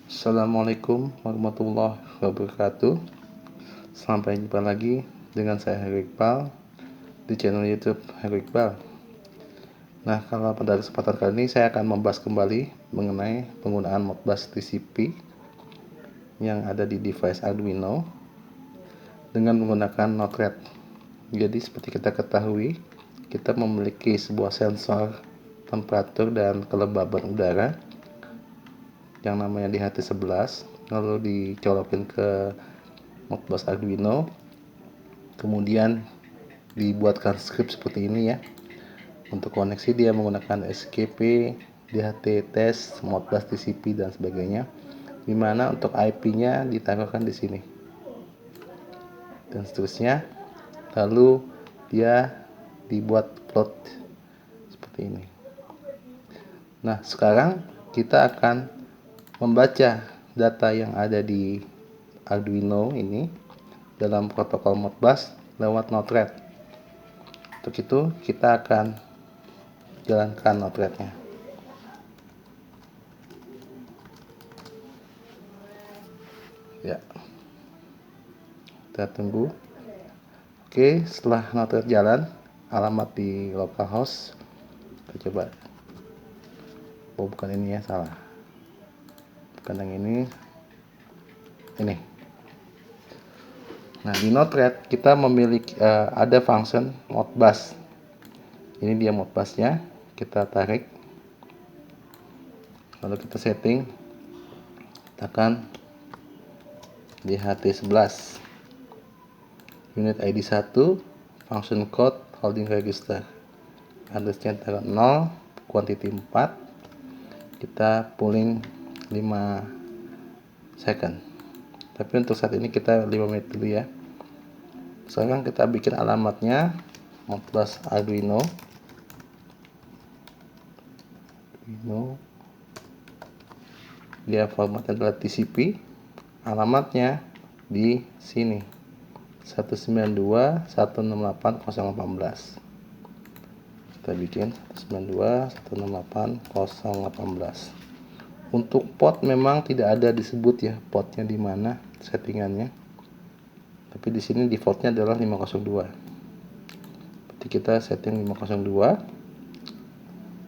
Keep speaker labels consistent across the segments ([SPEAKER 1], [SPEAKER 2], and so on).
[SPEAKER 1] Assalamualaikum warahmatullahi wabarakatuh. Sampai jumpa lagi dengan saya Heru Iqbal di channel YouTube Heru Iqbal. Nah, kalau pada kesempatan kali ini saya akan membahas kembali mengenai penggunaan Modbus TCP yang ada di device Arduino dengan menggunakan Node-RED. Jadi seperti kita ketahui, kita memiliki sebuah sensor temperatur dan kelembaban udara yang namanya DHT11, lalu dicolokin ke Modbus Arduino, kemudian dibuatkan script seperti ini ya. Untuk koneksi dia menggunakan SKP, DHT test, Modbus TCP dan sebagainya, dimana untuk IP-nya ditaruhkan di sini dan seterusnya. Lalu dia dibuat plot seperti ini. Nah, sekarang kita akan membaca data yang ada di Arduino ini dalam protokol Modbus lewat Node-RED. Untuk itu kita akan jalankan Node-RED-nya. Ya, kita tunggu. Oke, setelah Node-RED jalan, alamat di localhost. Kita coba. Oh, bukan ini ya, salah. Bukan yang ini. Ini. Nah, di Node-RED kita memiliki ada function Modbus. Ini dia Modbusnya. Kita tarik. Lalu kita setting. Tekan DHT11. Unit ID 1, function code holding register. Addressnya taruh 0, quantity 4. Kita pulling 5 second. Tapi untuk saat ini kita 5 menit dulu ya. Sekarang kita bikin alamatnya Modbus Arduino. Dia formatnya adalah TCP. Alamatnya di sini 192.168.0.18. Kita bikin 192.168.0.18. Untuk port memang tidak ada disebut ya portnya di mana settingannya. Tapi di sini defaultnya adalah 502. Berarti kita setting 502.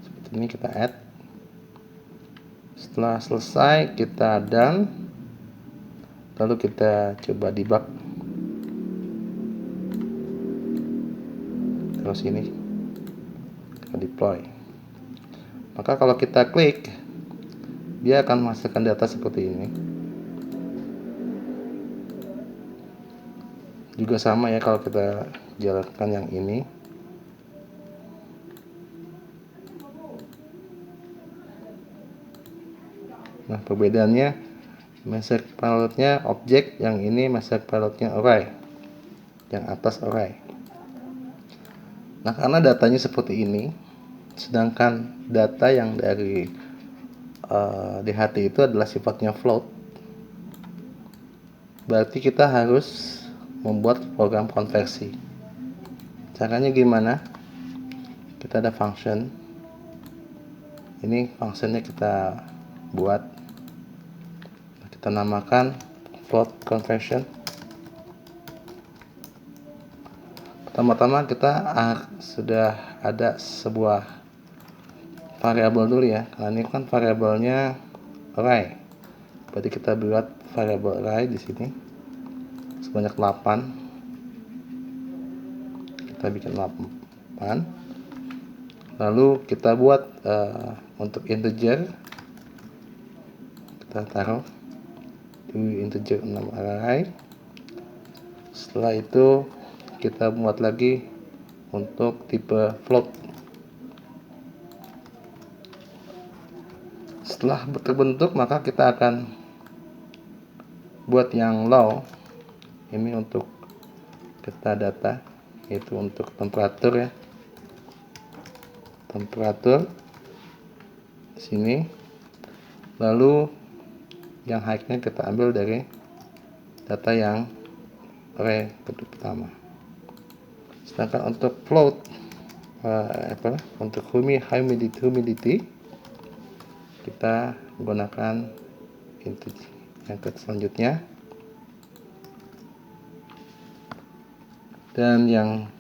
[SPEAKER 1] Seperti ini kita add. Setelah selesai kita done. Lalu kita coba debug. Terus ini kita deploy. Maka kalau kita klik, dia akan menghasilkan data seperti ini. Juga sama ya kalau kita jalankan yang ini. Nah, perbedaannya message payloadnya objek, yang ini message payloadnya array, yang atas array. Nah, karena datanya seperti ini, sedangkan data yang dari DHT itu adalah sifatnya float, berarti kita harus membuat program konversi. Caranya gimana? Kita ada function. Ini functionnya kita buat. Kita namakan float conversion. Pertama-tama kita sudah ada sebuah variabel dulu ya. Karena ini kan variabelnya array. Berarti kita buat variabel array di sini sebanyak 8. Kita bikin 8. Lalu kita buat untuk integer, kita taruh di integer 6 array. Setelah itu kita buat lagi untuk tipe float. Setelah terbentuk, maka kita akan buat yang low. Ini untuk kita data, yaitu untuk temperatur ya. Temperatur di sini. Lalu yang high-nya kita ambil dari data yang array pertama. Sedangkan untuk float untuk humidity kita menggunakan yang ke selanjutnya, dan yang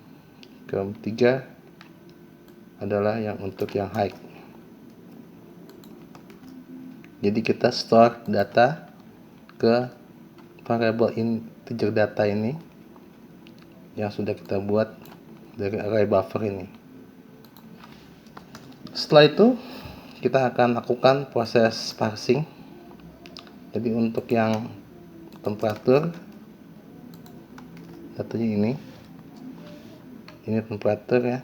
[SPEAKER 1] ketiga adalah yang untuk yang high. Jadi kita store data ke variable integer data ini yang sudah kita buat dari array buffer ini. Setelah itu kita akan lakukan proses parsing. Jadi untuk yang temperatur, datanya ini temperatur ya,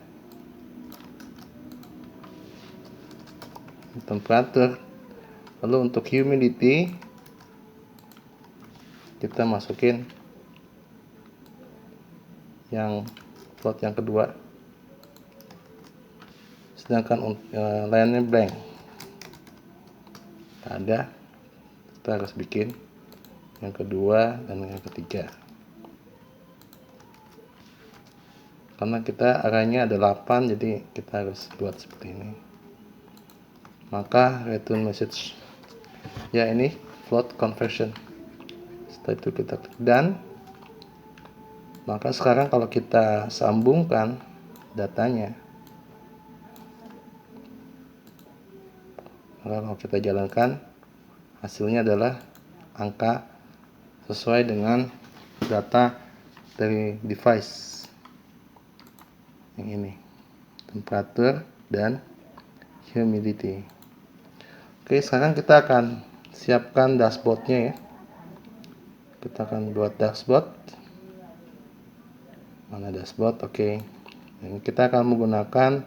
[SPEAKER 1] temperatur. Lalu untuk humidity kita masukin yang float yang kedua, sedangkan lainnya blank. Ada, kita harus bikin yang kedua dan yang ketiga, karena kita arraynya ada 8, jadi kita harus buat seperti ini. Maka return message ya ini float conversion. Setelah itu kita klik done. Maka sekarang kalau kita sambungkan datanya, maka kalau kita jalankan, hasilnya adalah angka sesuai dengan data dari device yang ini, temperatur dan humidity. Oke, sekarang kita akan siapkan dashboardnya ya. Kita akan buat dashboard. Mana dashboard? Oke. Dan kita akan menggunakan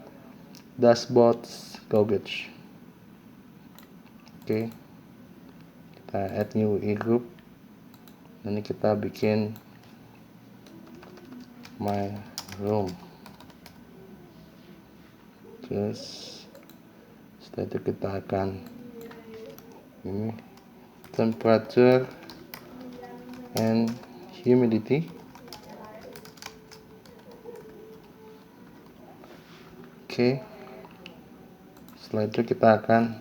[SPEAKER 1] dashboard gauge. Oke. Kita add new group. Ini kita bikin my room. Terus setelah itu kita akan ini temperature and humidity. Oke. Setelah itu kita akan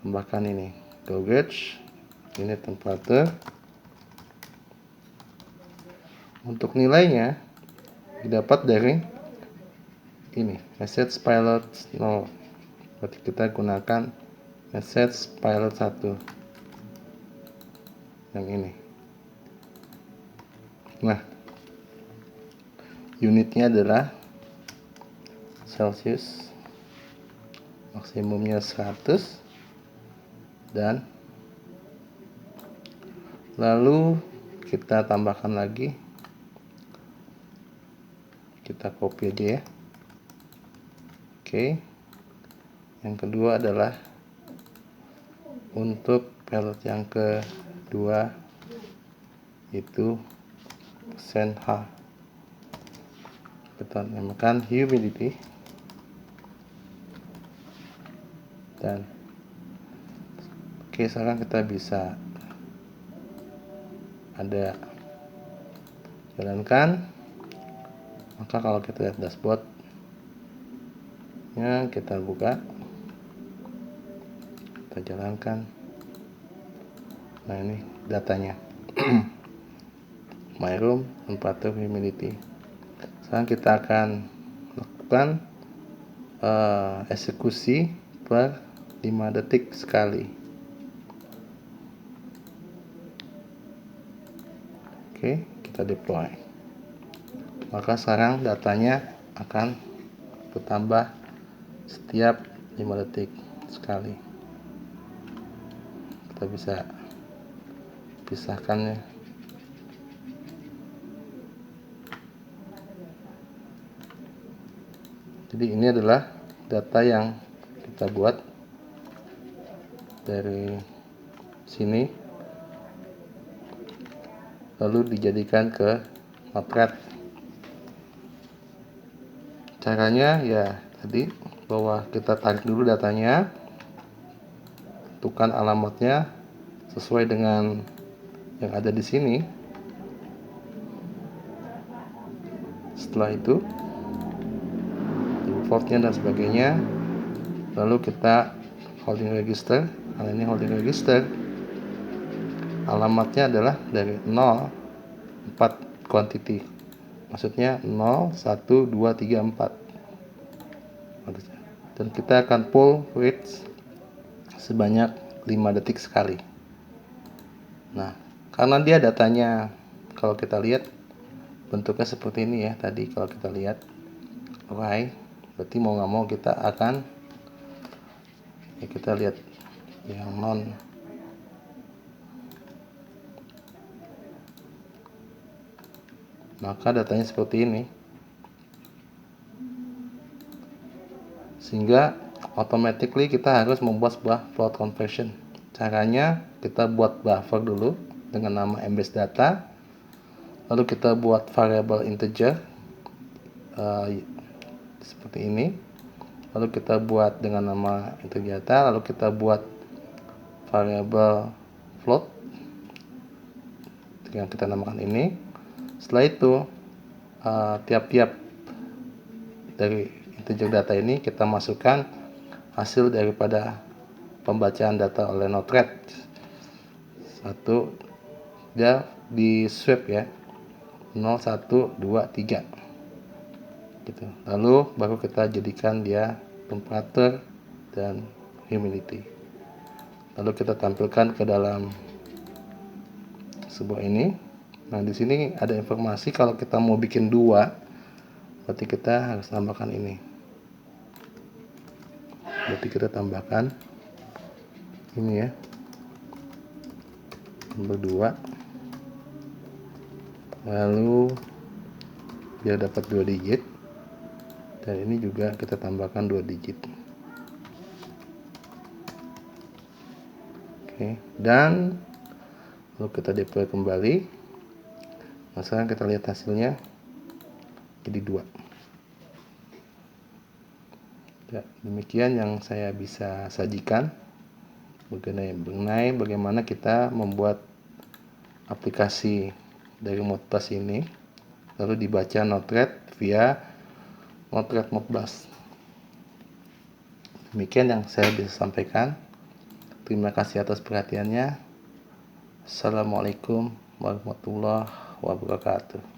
[SPEAKER 1] tambahkan ini gauge, ini temperatur. Untuk nilainya didapat dari ini message pilot 0. Berarti kita gunakan message pilot 1 yang ini. Nah, unitnya adalah Celsius, maksimumnya 100, dan lalu kita tambahkan lagi, kita copy aja ya. Oke, yang kedua adalah untuk pilot yang kedua itu %H. Kita namakan humidity, dan oke, sekarang kita bisa ada jalankan. Maka kalau kita lihat dashboard ya, kita buka, kita jalankan. Nah, ini datanya. My room, temperature, humidity. Sekarang kita akan lakukan eksekusi per 5 detik sekali. Oke, kita deploy. Maka sekarang datanya akan bertambah setiap 5 detik sekali. Kita bisa pisahkannya. Jadi ini adalah data yang kita buat dari sini, lalu dijadikan ke Notepad. Caranya ya tadi, bahwa kita tarik dulu datanya, tentukan alamatnya sesuai dengan yang ada di sini. Setelah itu importnya dan sebagainya, lalu kita holding register. Karena ini holding register, alamatnya adalah dari 0 4 quantity, maksudnya 0 1 2 3 4, dan kita akan pull reads sebanyak 5 detik sekali. Nah, karena dia datanya, kalau kita lihat bentuknya seperti ini ya tadi, kalau kita lihat array, berarti mau nggak mau kita akan ya, kita lihat yang non, maka datanya seperti ini, sehingga automatically kita harus membuat sebuah float conversion. Caranya kita buat buffer dulu dengan nama embase data, lalu kita buat variable integer seperti ini, lalu kita buat dengan nama integer data, lalu kita buat variable float yang kita namakan ini. Setelah itu tiap-tiap dari integer data ini kita masukkan hasil daripada pembacaan data oleh Node-RED. Satu, dia di swap ya, 0 1 2 3 gitu. Lalu baru kita jadikan dia temperature dan humidity. Lalu kita tampilkan ke dalam sebuah ini. Nah, di sini ada informasi kalau kita mau bikin 2, berarti kita harus tambahkan ini. Berarti kita tambahkan ini ya, nomor 2, lalu dia dapat 2 digit, dan ini juga kita tambahkan 2 digit. Oke, dan lalu kita deploy kembali. Nah, sekarang kita lihat hasilnya jadi 2. Ya, demikian yang saya bisa sajikan mengenai bagaimana kita membuat aplikasi dari Modbus ini lalu dibaca Node-RED via Node-RED Modbus. Demikian yang saya bisa sampaikan. Terima kasih atas perhatiannya. Assalamualaikum warahmatullahi wabarakatuh.